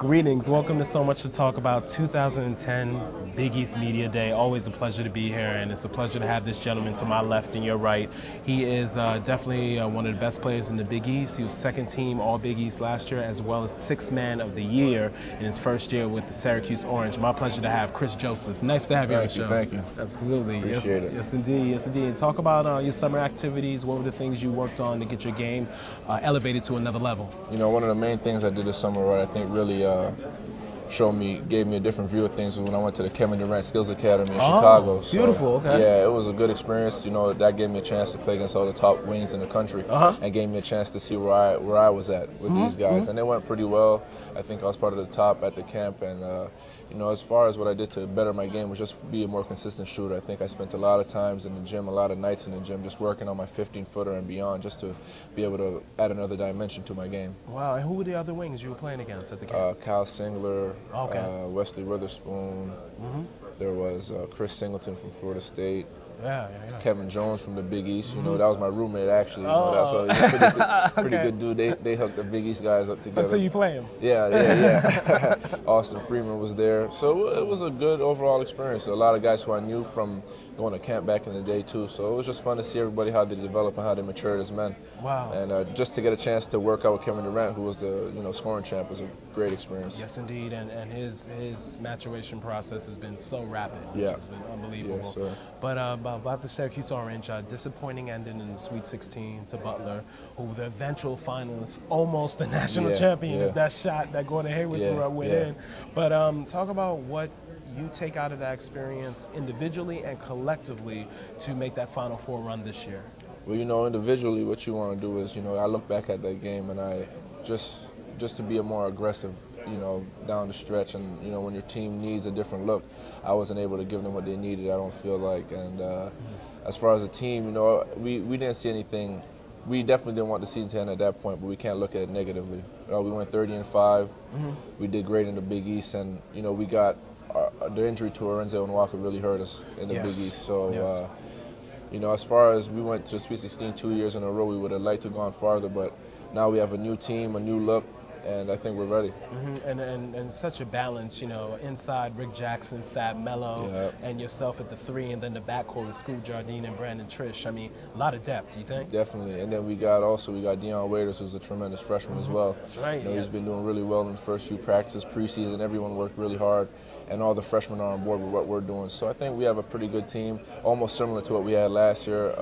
Greetings. Welcome to So Much to Talk About 2010 Big East Media Day. Always a pleasure to be here, and it's a pleasure to have this gentleman to my left and your right. He is definitely one of the best players in the Big East. He was second team All Big East last year, as well as sixth man of the year in his first year with the Syracuse Orange. My pleasure to have Kris Joseph. Nice to have you on the show. Thank you. Absolutely. Appreciate it. Yes, indeed. Yes, indeed. Talk about your summer activities. What were the things you worked on to get your game elevated to another level? You know, one of the main things I did this summer, what I think really gave me a different view of things was when I went to the Kevin Durant Skills Academy in Chicago. So, beautiful. Okay. Yeah, it was a good experience. You know, that gave me a chance to play against all the top wings in the country, and gave me a chance to see where I was at with these guys, and it went pretty well. I think I was part of the top at the camp, and you know, as far as what I did to better my game was just be a more consistent shooter. I think I spent a lot of times in the gym, a lot of nights in the gym, just working on my 15-footer and beyond, just to be able to add another dimension to my game. Wow. And who were the other wings you were playing against at the camp? Kyle Singler, Wesley Witherspoon. There was Chris Singleton from Florida State. Yeah. Kevin Jones from the Big East. You know, that was my roommate actually. You know, that's a pretty good dude. They hooked the Big East guys up together. Until you play him. Yeah. Austin Freeman was there. So it was a good overall experience. A lot of guys who I knew from going to camp back in the day too. So it was just fun to see everybody how they develop and how they mature as men. Wow. And just to get a chance to work out with Kevin Durant, who was the scoring champ, was a great experience. Yes, indeed. And his maturation process has been so rapid, which has been unbelievable. Yes, sir. But about the Syracuse Orange, disappointing ending in the Sweet 16 to Butler, who were the eventual finalists, almost the national champion. If that shot that Gordon Hayward threw up within. But talk about what you take out of that experience individually and collectively to make that Final Four run this year. Well, you know, individually, what you want to do is, I look back at that game and I just to be a more aggressive, down the stretch, and when your team needs a different look, I wasn't able to give them what they needed, I don't feel like. And as far as a team, we didn't see anything. We definitely didn't want the season to end at that point, but we can't look at it negatively. We went 30-5. We did great in the Big East, and we got the injury to Arenzo and Walker really hurt us in the Big East. So, as far as we went to the Sweet 16 2 years in a row, we would have liked to have gone farther, but now we have a new team, a new look, and I think we're ready. And such a balance, inside Rick Jackson, Fab Mello, and yourself at the three, and then the backcourt with Scoot Jardine and Brandon Trish. I mean, a lot of depth, do you think? Definitely. And then we got Deion Waiters, who's a tremendous freshman as well. That's right. He's been doing really well in the first few practices, preseason. Everyone worked really hard, and all the freshmen are on board with what we're doing. So I think we have a pretty good team, almost similar to what we had last year.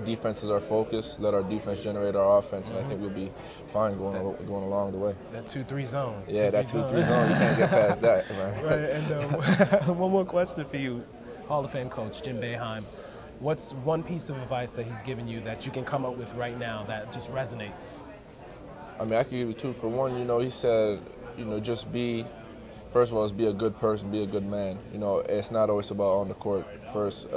Defense is our focus. Let our defense generate our offense, and I think we'll be fine going along the way. That 2-3 zone. Yeah, that 2-3 zone. You can't get past that. Right. And one more question for you, Hall of Fame coach Jim Boeheim. What's one piece of advice that he's given you that you can come up with right now that just resonates? I mean, I could give you two. For one, he said, just be. First of all, is be a good person, be a good man. It's not always about on the court. First,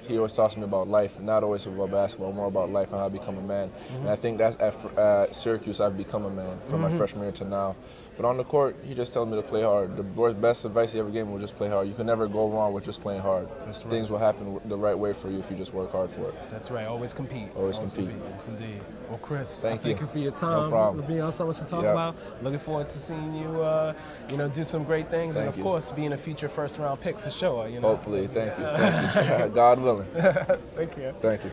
he always talks to me about life, not always about basketball, more about life and how to become a man. And I think that's at Syracuse, I've become a man from my freshman year to now. But on the court, he just tells me to play hard. The best advice he ever gave me was just play hard. You can never go wrong with just playing hard. That's right. Things will happen the right way for you if you just work hard for it. That's right. Always compete. Always compete. Yes, indeed. Well, Kris, thank you for your time. No problem. For being on So Much to Talk About. Looking forward to seeing you, do some great things, and of course, being a future first-round pick for sure. Hopefully. Thank you. God willing. Take care. Thank you.